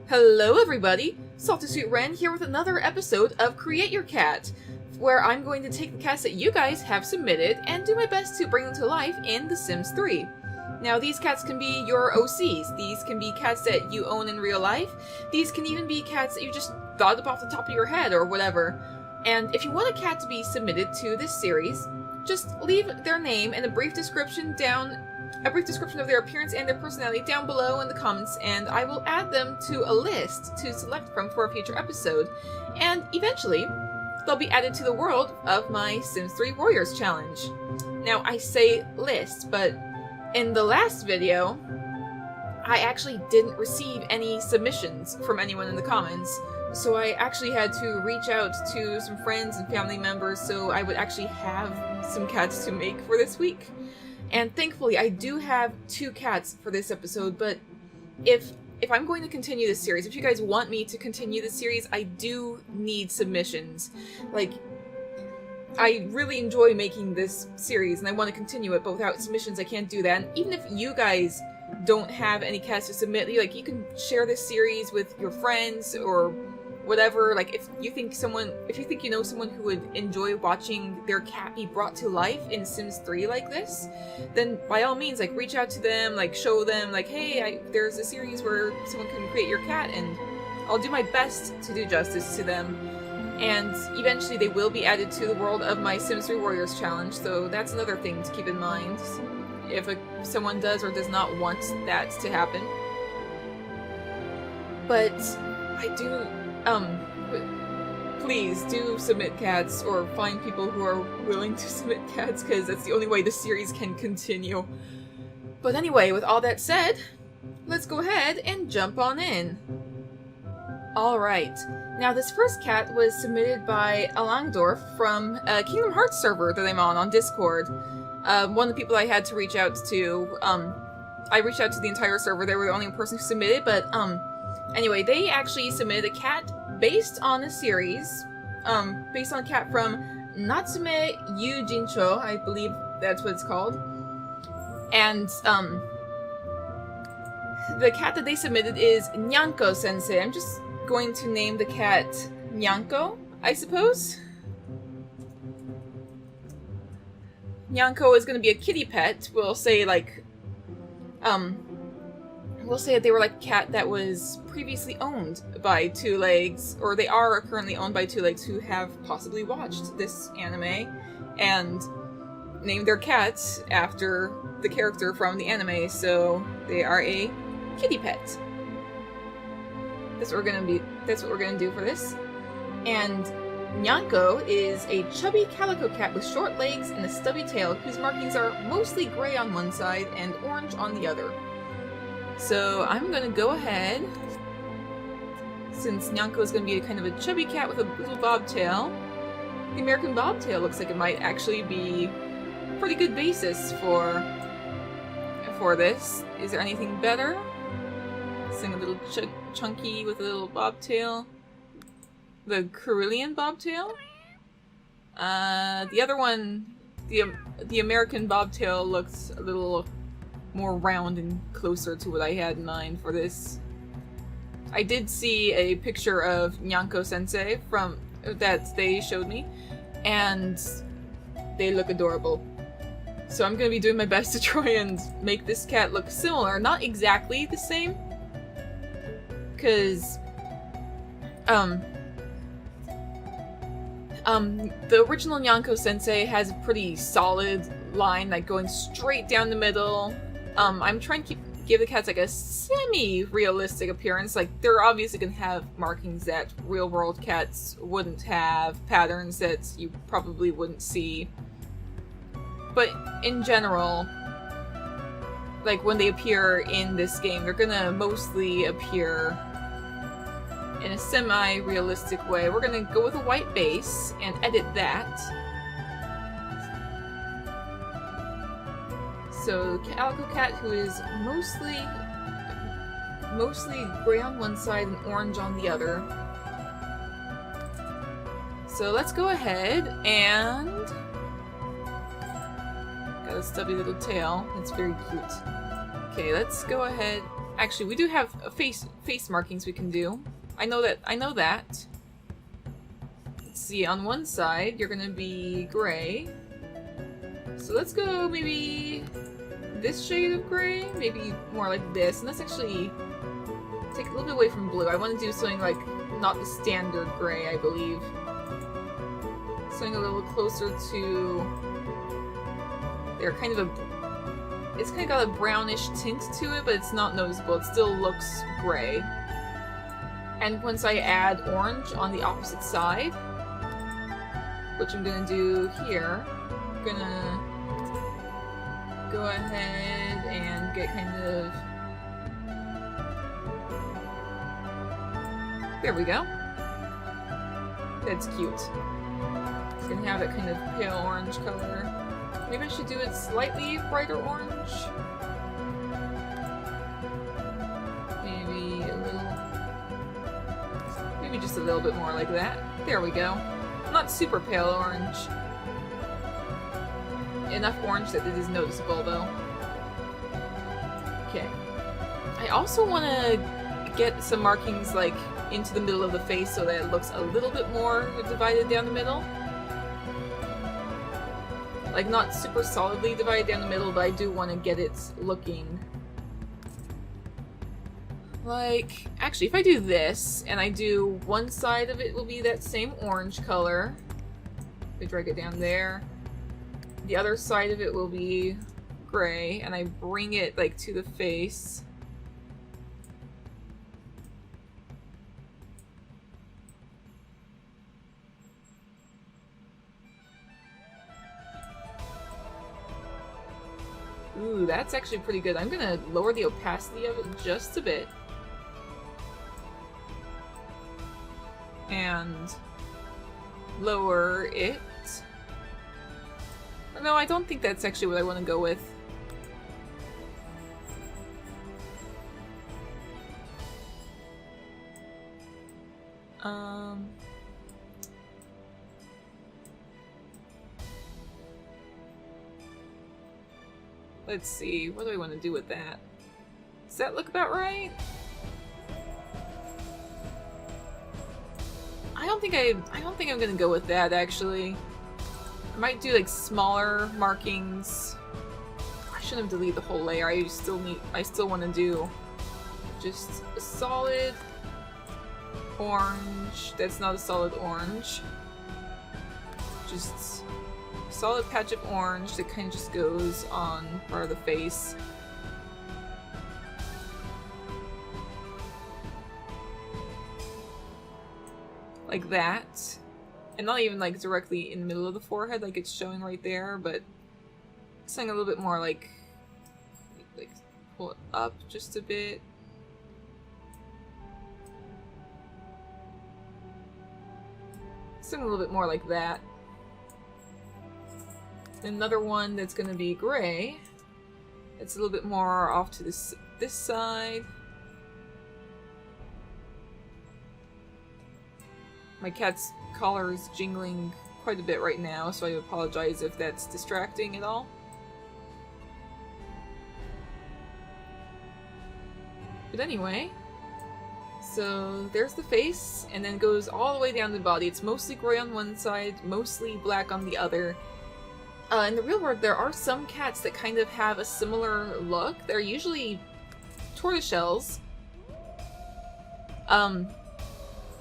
Hello everybody! Salty Sweet Ren here with another episode of Create Your Cat, where I'm going to take the cats that you guys have submitted and do my best to bring them to life in The Sims 3. Now these cats can be your OCs, these can be cats that you own in real life, these can even be cats that you just thought of off the top of your head or whatever. And if you want a cat to be submitted to this series, just leave their name and a brief description of their appearance and their personality down below in the comments, and I will add them to a list to select from for a future episode. And eventually, they'll be added to the world of my Sims 3 Warriors Challenge. Now, I say list, but in the last video, I actually didn't receive any submissions from anyone in the comments, so I actually had to reach out to some friends and family members so I would actually have some cats to make for this week. And thankfully, I do have 2 cats for this episode, but if I'm going to continue this series, if you guys want me to continue this series, I do need submissions. Like, I really enjoy making this series, and I want to continue it, but without submissions, I can't do that. And even if you guys don't have any cats to submit, you can share this series with your friends or whatever. Like, if you think you know someone who would enjoy watching their cat be brought to life in Sims 3 like this, then by all means, like, reach out to them, like, show them, like, hey, there's a series where someone can create your cat, and I'll do my best to do justice to them. And eventually they will be added to the world of my Sims 3 Warriors Challenge, so that's another thing to keep in mind if someone does or does not want that to happen. But I do please do submit cats, or find people who are willing to submit cats, because that's the only way the series can continue. But anyway, with all that said, let's go ahead and jump on in. Alright, now this first cat was submitted by Alangdorf from a Kingdom Hearts server that I'm on Discord. One of the people I had to reach out to, I reached out to the entire server, they were the only person who submitted, but anyway, they actually submitted a cat based on a series, based on a cat from Natsume Yujincho, I believe that's what it's called. And, the cat that they submitted is Nyanko Sensei. I'm just going to name the cat Nyanko, I suppose. Nyanko is going to be a kitty pet. We'll say, like, we'll say that they were like a cat that was previously owned by Two Legs, or they are currently owned by Two Legs, who have possibly watched this anime and named their cat after the character from the anime, so they are a kitty pet. That's what we're gonna do for this. And Nyanko is a chubby calico cat with short legs and a stubby tail, whose markings are mostly gray on one side and orange on the other. So I'm gonna go ahead, since Nyanko is gonna be a kind of a chubby cat with a little bobtail. The American bobtail looks like it might actually be a pretty good basis for this. Is there anything better? Something a little chunky with a little bobtail. The Carillion bobtail? The other one, the American bobtail looks a little more round and closer to what I had in mind for this. I did see a picture of Nyanko Sensei that they showed me, and they look adorable. So I'm gonna be doing my best to try and make this cat look similar, not exactly the same, because the original Nyanko Sensei has a pretty solid line, like going straight down the middle. I'm trying to give the cats like a semi-realistic appearance. Like, they're obviously gonna have markings that real-world cats wouldn't have, patterns that you probably wouldn't see. But in general, like, when they appear in this game, they're gonna mostly appear in a semi-realistic way. We're gonna go with a white base and edit that. So, Calico Cat, who is mostly gray on one side and orange on the other. So let's go ahead and... got a stubby little tail. That's very cute. Okay, let's go ahead Actually, we do have face markings we can do. I know that. Let's see, on one side, you're gonna be gray. So let's go maybe this shade of gray, maybe more like this. And let's actually take a little bit away from blue. I want to do something like not the standard gray, I believe. Something a little closer to... They're kind of a... It's kind of got a brownish tint to it, but it's not noticeable. It still looks gray. And once I add orange on the opposite side, which I'm gonna do here, I'm gonna go ahead and get kind of... There we go. That's cute. It's gonna have it kind of pale orange color. Maybe I should do it slightly brighter orange. Maybe a little... Maybe just a little bit more like that. There we go. Not super pale orange. Enough orange that it is noticeable, though. Okay. I also want to get some markings, like, into the middle of the face so that it looks a little bit more divided down the middle. Like, not super solidly divided down the middle, but I do want to get it looking... Like, actually, if I do this, and I do one side of it will be that same orange color. If I drag it down there. The other side of it will be gray, and I bring it, like, to the face. Ooh, that's actually pretty good. I'm gonna lower the opacity of it just a bit. And lower it. No, I don't think that's actually what I want to go with. Let's see, what do I want to do with that? Does that look about right? I don't think I'm gonna go with that, actually. I might do like smaller markings. I shouldn't have deleted the whole layer. I still want to do just a solid orange. That's not a solid orange. Just a solid patch of orange that kind of just goes on part of the face. Like that. And not even like directly in the middle of the forehead like it's showing right there, but something a little bit more like pull it up just a bit. Something a little bit more like that. Another one that's going to be gray. It's a little bit more off to this side. My cat's collar is jingling quite a bit right now, so I apologize if that's distracting at all. But anyway, so there's the face, and then it goes all the way down the body. It's mostly gray on one side, mostly black on the other. In the real world, there are some cats that kind of have a similar look. They're usually tortoiseshells.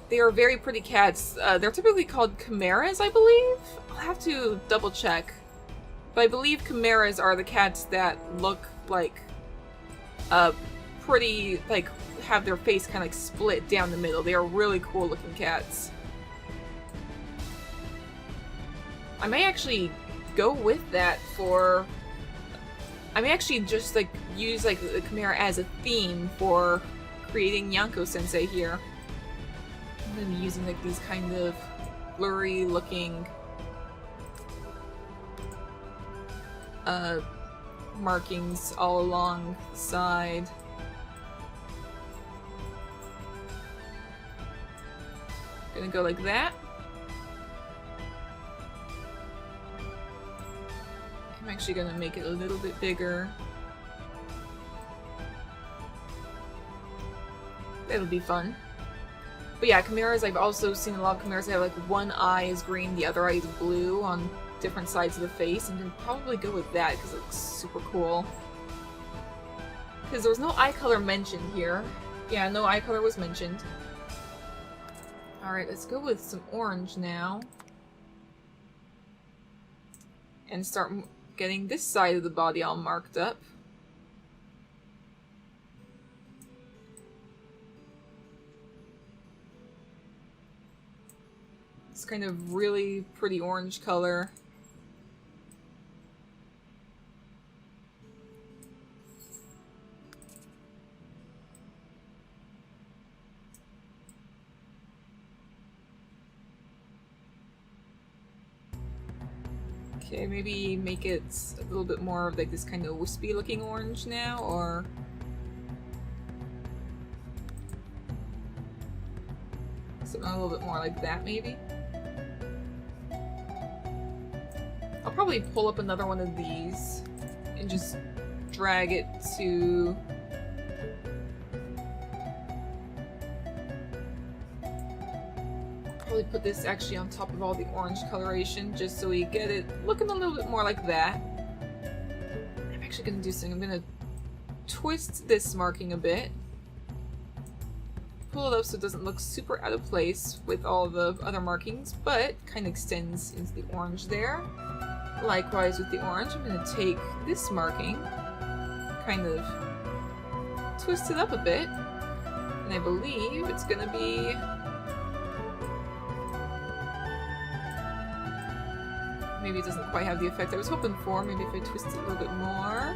They are very pretty cats. They're typically called chimeras, I believe? I'll have to double check. But I believe chimeras are the cats that look like pretty, like, have their face kind of like split down the middle. They are really cool looking cats. I may actually go with that for... I may actually just like use like the chimera as a theme for creating Nyanko-sensei here. I'm gonna be using like these kind of blurry looking markings all along the side. Gonna go like that. I'm actually gonna make it a little bit bigger. It'll be fun. But yeah, chimeras, I've also seen a lot of chimeras that have like one eye is green, the other eye is blue on different sides of the face, and you can probably go with that because it looks super cool. Because there was no eye color mentioned here. Yeah, no eye color was mentioned. Alright, let's go with some orange now. And start getting this side of the body all marked up. It's kind of really pretty orange color. Okay, maybe make it a little bit more of like this kind of wispy looking orange now, or something a little bit more like that maybe. I'll probably pull up another one of these and just drag it to probably put this actually on top of all the orange coloration just so we get it looking a little bit more like that. I'm actually going to do something. I'm going to twist this marking a bit. Pull it up so it doesn't look super out of place with all the other markings, but kind of extends into the orange there. Likewise with the orange, I'm going to take this marking, kind of twist it up a bit, and I believe it's going to be maybe it doesn't quite have the effect I was hoping for. Maybe if I twist it a little bit more.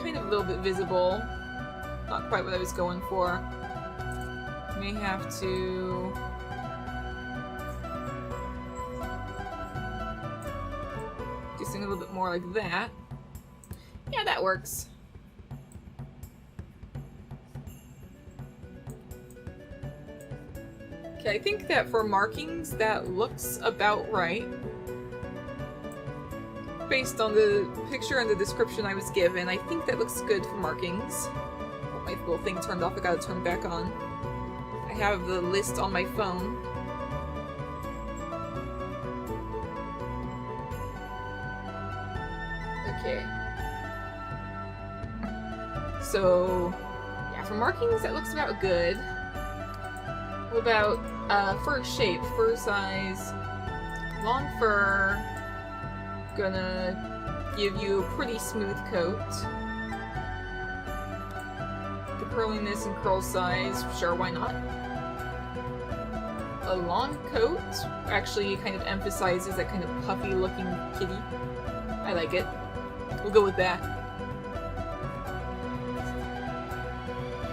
Kind of a little bit visible. Not quite what I was going for. May have to do something a little bit more like that. Yeah, that works. Okay, I think that for markings, that looks about right. Based on the picture and the description I was given, I think that looks good for markings. Oh, my little thing turned off, I gotta turn it back on. I have the list on my phone. Okay. So, yeah, for markings, that looks about good. What about fur shape, fur size, long fur, gonna give you a pretty smooth coat. The curliness and curl size, sure, why not? A long coat actually kind of emphasizes that kind of puffy looking kitty. I like it. We'll go with that.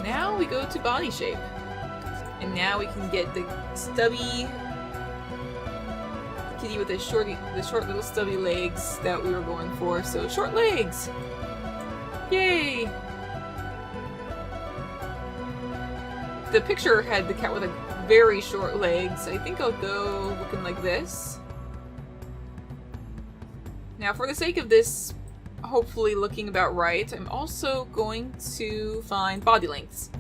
Now we go to body shape. And now we can get the stubby kitty with the short little stubby legs that we were going for. So short legs! Yay! The picture had the cat with like very short legs. I think I'll go looking like this. Now for the sake of this hopefully looking about right, I'm also going to find body lengths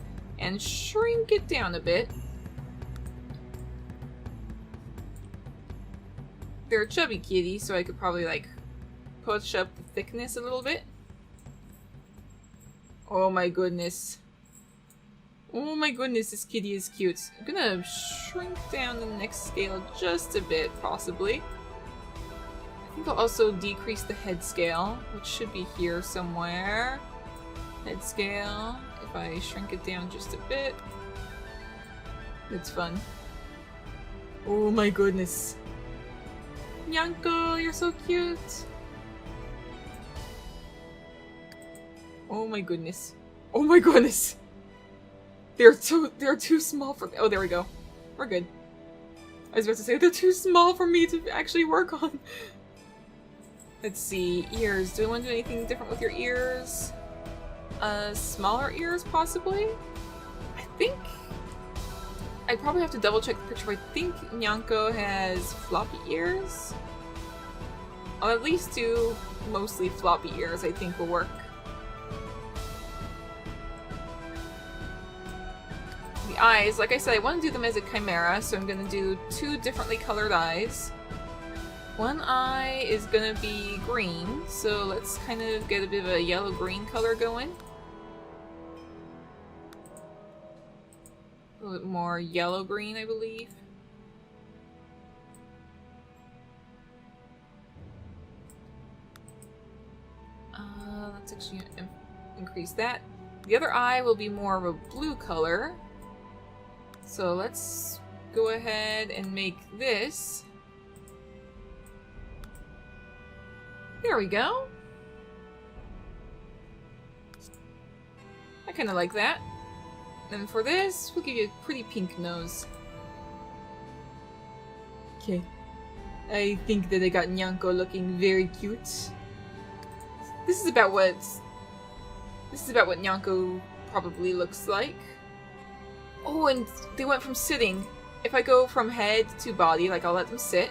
and shrink it down a bit. They're a chubby kitty, so I could probably like push up the thickness a little bit. Oh my goodness. Oh my goodness, this kitty is cute. I'm gonna shrink down the neck scale just a bit, possibly. I think I'll also decrease the head scale, which should be here somewhere. Head scale. If I shrink it down just a bit. It's fun. Oh my goodness. Nyanko, you're so cute! Oh my goodness. Oh my goodness! They're too small for- oh, there we go. We're good. I was about to say, they're too small for me to actually work on. Let's see, ears. Do I want to do anything different with your ears? Smaller ears, possibly? I think... I'd probably have to double check the picture. I think Nyanko has floppy ears. I'll at least do mostly floppy ears, I think will work. The eyes, like I said, I want to do them as a chimera, so I'm going to do 2 differently colored eyes. One eye is going to be green, so let's kind of get a bit of a yellow-green color going. A little bit more yellow-green, I believe. Let's actually increase that. The other eye will be more of a blue color. So let's go ahead and make this. There we go. I kind of like that. And for this, we'll give you a pretty pink nose. Okay. I think that I got Nyanko looking very cute. This is about what Nyanko probably looks like. Oh, and they went from sitting. If I go from head to body, like I'll let them sit.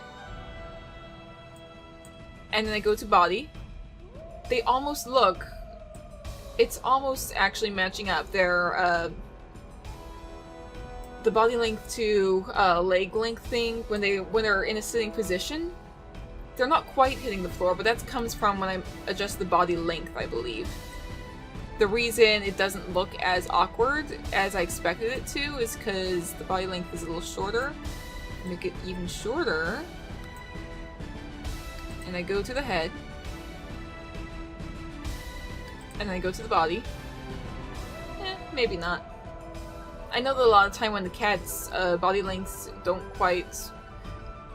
And then I go to body. They almost look... It's almost actually matching up. They're, the body length to leg length thing when they're in a sitting position. They're not quite hitting the floor, but that comes from when I adjust the body length, I believe. The reason it doesn't look as awkward as I expected it to is because the body length is a little shorter. Make it even shorter. And I go to the head. And then I go to the body. Maybe not. I know that a lot of time when the cat's body lengths don't quite...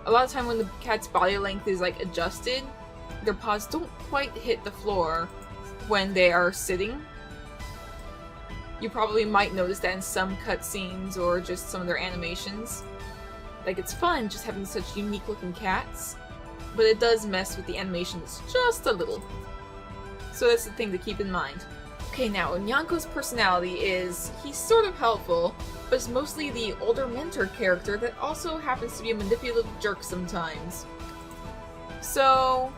A lot of time when the cat's body length is like adjusted, their paws don't quite hit the floor when they are sitting. You probably might notice that in some cutscenes or just some of their animations. Like, it's fun just having such unique looking cats, but it does mess with the animations just a little. So that's the thing to keep in mind. Okay, now, Nyanko's personality is, he's sort of helpful, but is mostly the older mentor character that also happens to be a manipulative jerk sometimes. So,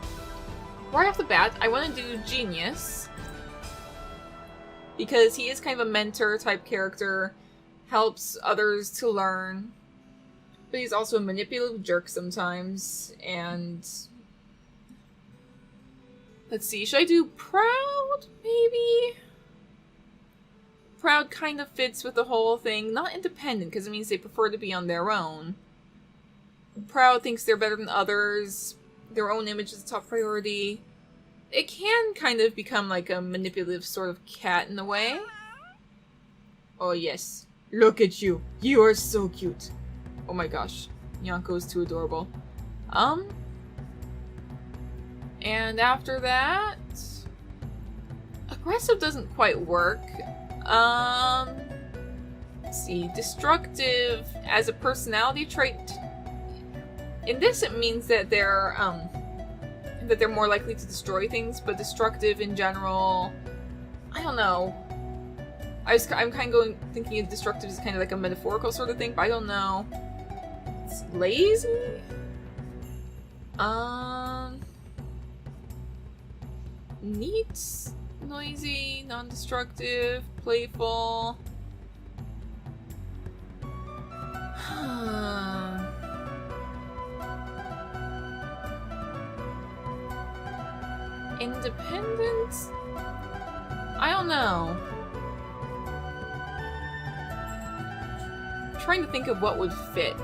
right off the bat, I want to do Genius, because he is kind of a mentor type character, helps others to learn, but he's also a manipulative jerk sometimes, and... Let's see, should I do Proud, maybe? Proud kind of fits with the whole thing. Not independent, because it means they prefer to be on their own. Proud thinks they're better than others. Their own image is the top priority. It can kind of become like a manipulative sort of cat in a way. Oh yes. Look at you. You are so cute. Oh my gosh. Nyanko is too adorable. And after that... Aggressive doesn't quite work. Let's see. Destructive as a personality trait. In this, it means that they're more likely to destroy things, but destructive in general, I don't know. I'm kind of thinking of destructive as kind of like a metaphorical sort of thing, but I don't know. It's lazy? Neat, noisy, non-destructive, playful. Independent? I don't know. I'm trying to think of what would fit.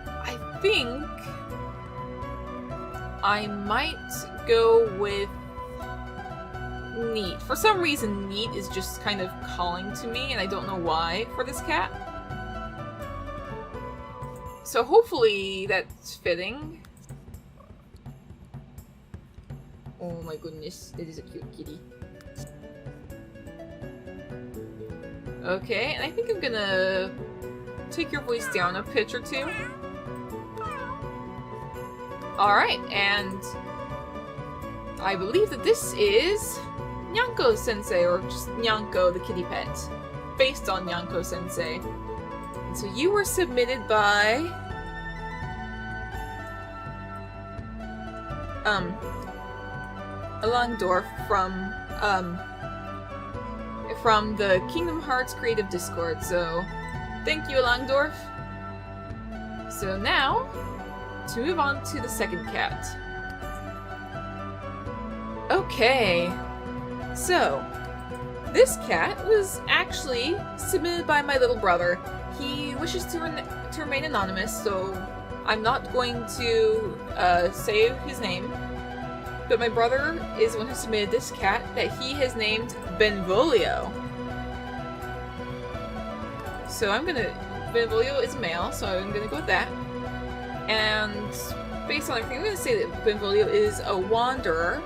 I think I might go with Neat. For some reason, Neat is just kind of calling to me, and I don't know why for this cat. So hopefully that's fitting. Oh my goodness, it is a cute kitty. Okay, and I think I'm gonna take your voice down a pitch or two. Alright, and I believe that this is Nyanko Sensei, or just Nyanko the kitty pet, based on Nyanko Sensei. And so you were submitted by Alangdorf from from the Kingdom Hearts Creative Discord, so thank you, Langdorf. So now, to move on to the second cat. Okay, so this cat was actually submitted by my little brother. He wishes to remain anonymous, so I'm not going to say his name. But my brother is the one who submitted this cat that he has named Benvolio. So Benvolio is male, so I'm gonna go with that. And based on everything, I'm gonna say that Benvolio is a wanderer.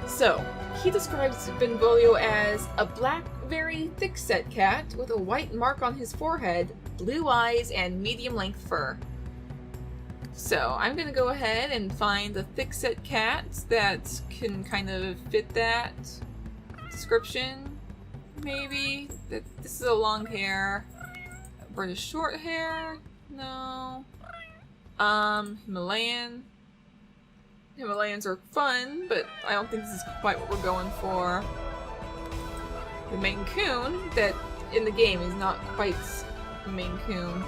So, he describes Benvolio as a black, very thick-set cat with a white mark on his forehead, blue eyes, and medium-length fur. So, I'm gonna go ahead and find a thick-set cat that can kind of fit that description. Maybe. This is a long hair. British short hair? No. Himalayan. Himalayans are fun, but I don't think this is quite what we're going for. The Maine Coon, that in the game is not quite the Maine Coon.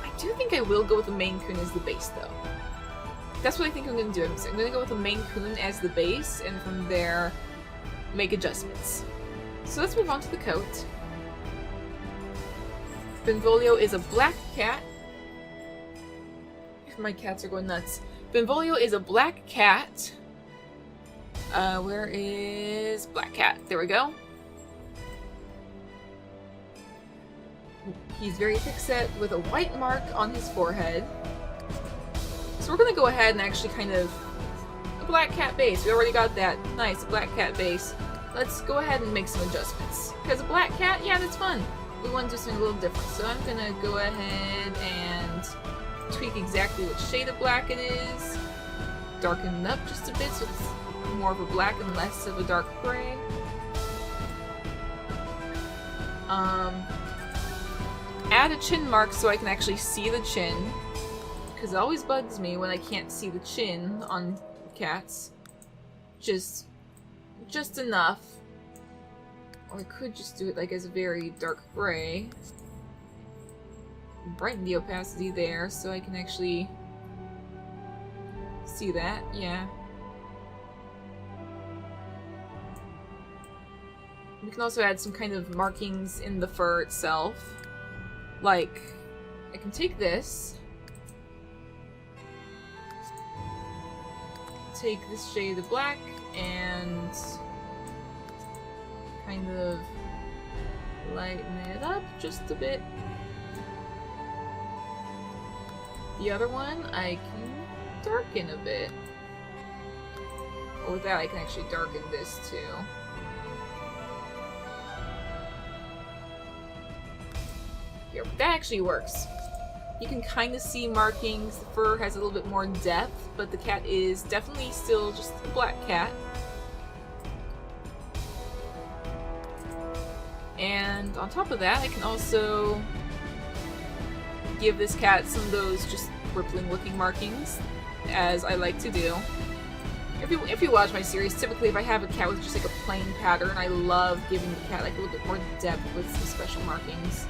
I do think I will go with the Maine Coon as the base, though. That's what I think I'm going to do. I'm going to go with the Maine Coon as the base, and from there, make adjustments. So let's move on to the coat. Benvolio is a black cat. My cats are going nuts. Benvolio is a black cat. Where is Black Cat? There we go. He's very thick-set with a white mark on his forehead. So we're gonna go ahead and actually kind of a black cat base. We already got that. Nice, black cat base. Let's go ahead and make some adjustments. Because a black cat, yeah, that's fun. We want to do something a little different. So I'm gonna go ahead and tweak exactly what shade of black it is. Darken it up just a bit so it's more of a black and less of a dark gray. Add a chin mark so I can actually see the chin. Because it always bugs me when I can't see the chin on cats. Just enough. Or I could just do it like as a very dark gray. Brighten the opacity there so I can actually see that, yeah. We can also add some kind of markings in the fur itself. Like, I can take this, take this shade of black, and kind of lighten it up just a bit. The other one I can darken a bit. Or with that I can actually darken this too. Here, that actually works. You can kind of see markings. The fur has a little bit more depth, but the cat is definitely still just a black cat. And on top of that, I can also give this cat some of those just rippling looking markings, as I like to do. If you watch my series, typically if I have a cat with just like a plain pattern, I love giving the cat like a little bit more depth with some special markings.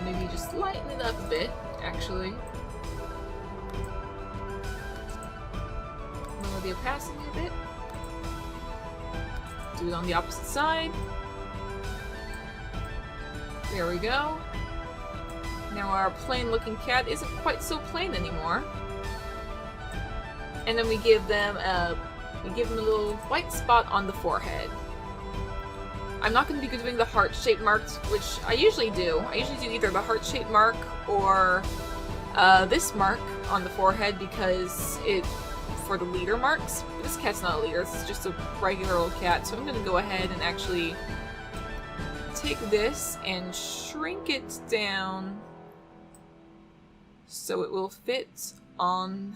Maybe just lighten it up a bit, actually. Lower the opacity a bit. Do it on the opposite side. There we go. Now our plain looking cat isn't quite so plain anymore. And then we give them a little white spot on the forehead. I'm not going to be doing the heart-shaped marks, which I usually do. I usually do either the heart-shaped mark or this mark on the forehead because for the leader marks. But this cat's not a leader, this is just a regular old cat. So I'm going to go ahead and actually take this and shrink it down so it will fit on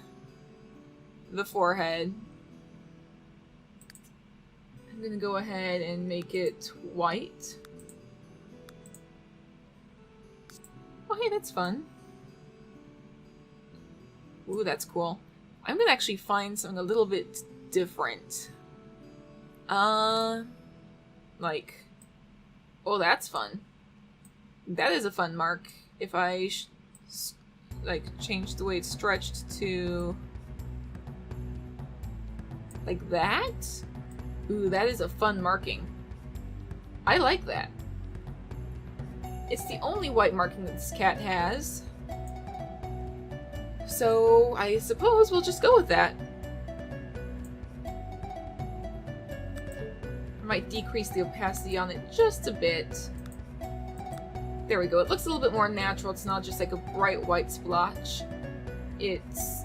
the forehead. I'm gonna go ahead and make it white. Oh hey, that's fun. Ooh, that's cool. I'm gonna actually find something a little bit different. Like... Oh, that's fun. That is a fun mark. If I, like, change the way it's stretched to... like that? Ooh, that is a fun marking. I like that. It's the only white marking that this cat has. So, I suppose we'll just go with that. I might decrease the opacity on it just a bit. There we go. It looks a little bit more natural. It's not just like a bright white splotch. It's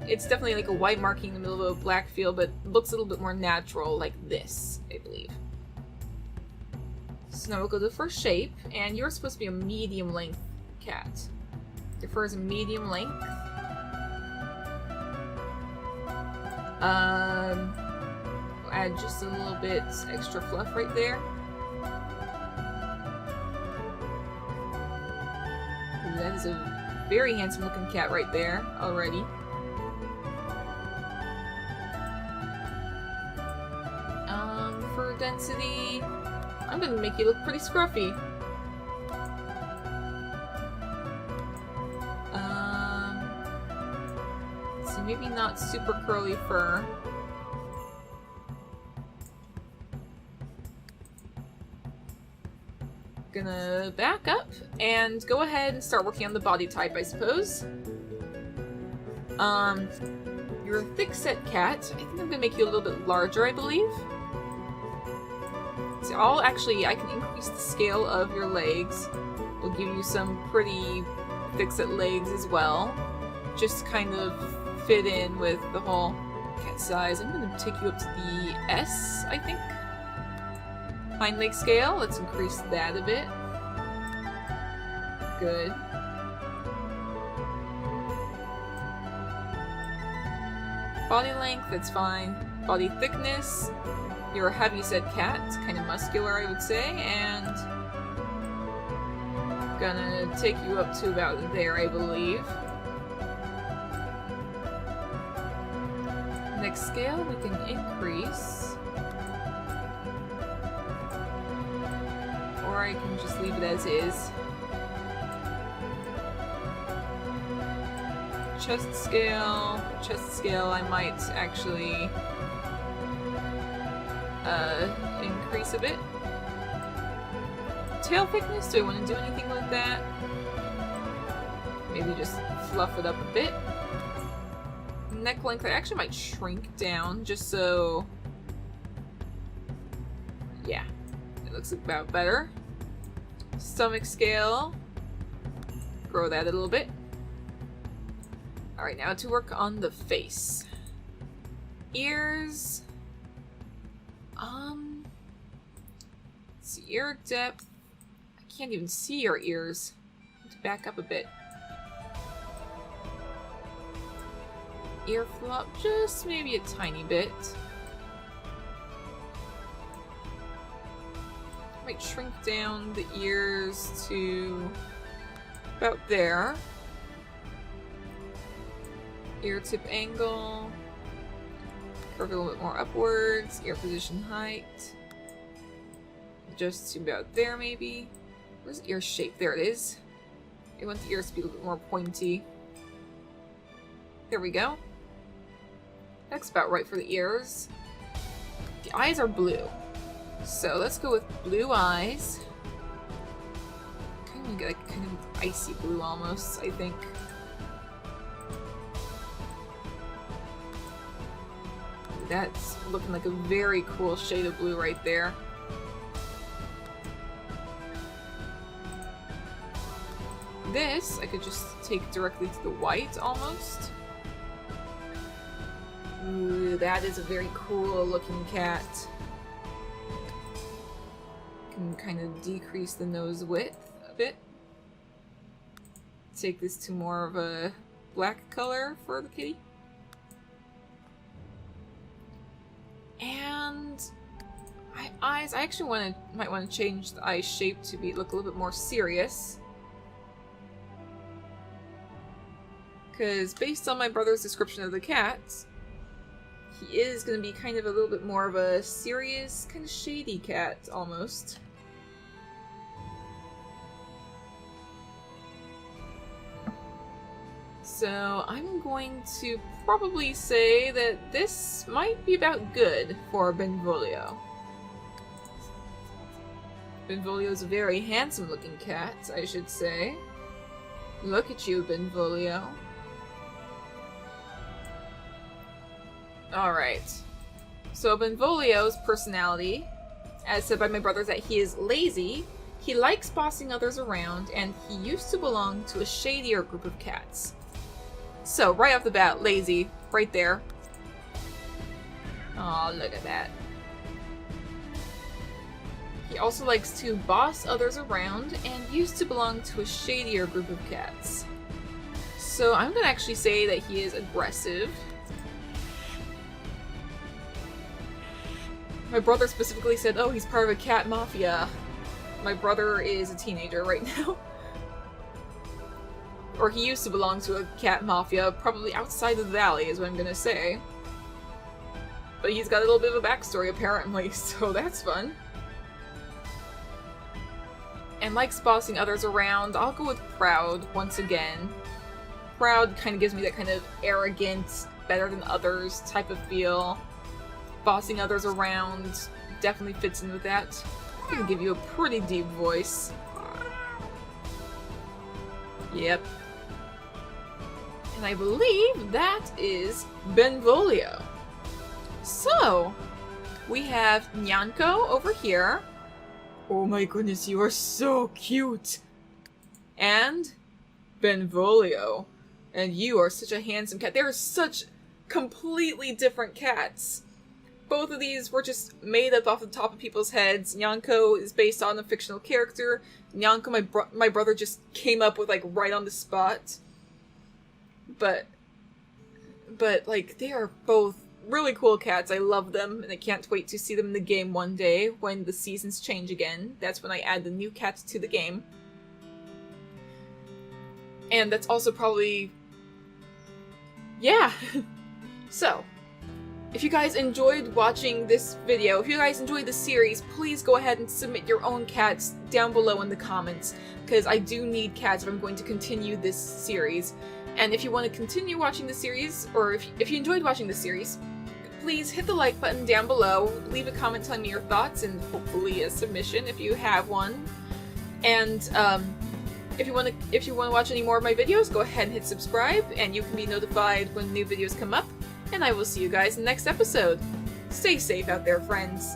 definitely like a white marking in the middle of a black field, but looks a little bit more natural like this, I believe. So now we'll go to the first shape, and you're supposed to be a medium length cat. Your fur is a medium length. Add just a little bit extra fluff right there. Ooh, that is a very handsome looking cat right there already. Fur density, I'm gonna make you look pretty scruffy. So maybe not super curly fur. Gonna back up and go ahead and start working on the body type, I suppose. You're a thick-set cat. I think I'm gonna make you a little bit larger, I believe. So I can increase the scale of your legs. We'll give you some pretty thick-set legs as well. Just kind of fit in with the whole cat size. I'm gonna take you up to the S, I think. Hind leg scale, let's increase that a bit. Good. Body length, that's fine. Body thickness, you're a heavy-set cat, kind of muscular, I would say, and gonna take you up to about there, I believe. Next scale, we can increase. Or I can just leave it as is. Chest scale I might actually increase a bit. Tail thickness, do I want to do anything with that? Maybe just fluff it up a bit. Neck length, I actually might shrink down just so... yeah, it looks about better. Stomach scale, grow that a little bit. Alright, now to work on the face. Ears. Let's see, ear depth. I can't even see your ears. I have to back up a bit. Ear flop, just maybe a tiny bit. Might shrink down the ears to about there. Ear tip angle. Curve it a little bit more upwards. Ear position height. Just to about there, maybe. Where's the ear shape? There it is. I want the ears to be a little bit more pointy. There we go. That's about right for the ears. The eyes are blue. So let's go with blue eyes. Kind of like kind of icy blue almost, I think. That's looking like a very cool shade of blue right there. This I could just take directly to the white almost. Ooh, that is a very cool looking cat. Can kind of decrease the nose width a bit. Take this to more of a black color for the kitty. And eyes, I actually might want to change the eye shape to look a little bit more serious. Because based on my brother's description of the cat, he is going to be kind of a little bit more of a serious, kind of shady cat, almost. So I'm going to probably say that this might be about good for Benvolio. Benvolio is a very handsome looking cat, I should say. Look at you, Benvolio. Alright. So Benvolio's personality, as said by my brother, is that he is lazy, he likes bossing others around, and he used to belong to a shadier group of cats. So, right off the bat, lazy. Right there. Aw, look at that. He also likes to boss others around and used to belong to a shadier group of cats. So I'm gonna actually say that he is aggressive. My brother specifically said, oh, he's part of a cat mafia. My brother is a teenager right now. Or he used to belong to a cat mafia, probably outside of the valley is what I'm gonna say. But he's got a little bit of a backstory apparently, so that's fun. And likes bossing others around. I'll go with proud once again. Proud kind of gives me that kind of arrogant, better than others type of feel. Bossing others around definitely fits in with that. I'm gonna give you a pretty deep voice. Yep. And I believe that is Benvolio. So, we have Nyanko over here. Oh my goodness, you are so cute! And Benvolio. And you are such a handsome cat. They are such completely different cats. Both of these were just made up off the top of people's heads. Nyanko is based on a fictional character. Nyanko, my brother just came up with, like, right on the spot. But, like, they are both really cool cats. I love them, and I can't wait to see them in the game one day when the seasons change again. That's when I add the new cats to the game. And that's also probably... yeah! So, if you guys enjoyed watching this video, if you guys enjoyed the series, please go ahead and submit your own cats down below in the comments, because I do need cats if I'm going to continue this series. And if you want to continue watching the series, or if you enjoyed watching the series, please hit the like button down below, leave a comment telling me your thoughts, and hopefully a submission if you have one. And if you want to watch any more of my videos, go ahead and hit subscribe, and you can be notified when new videos come up. And I will see you guys in the next episode. Stay safe out there, friends.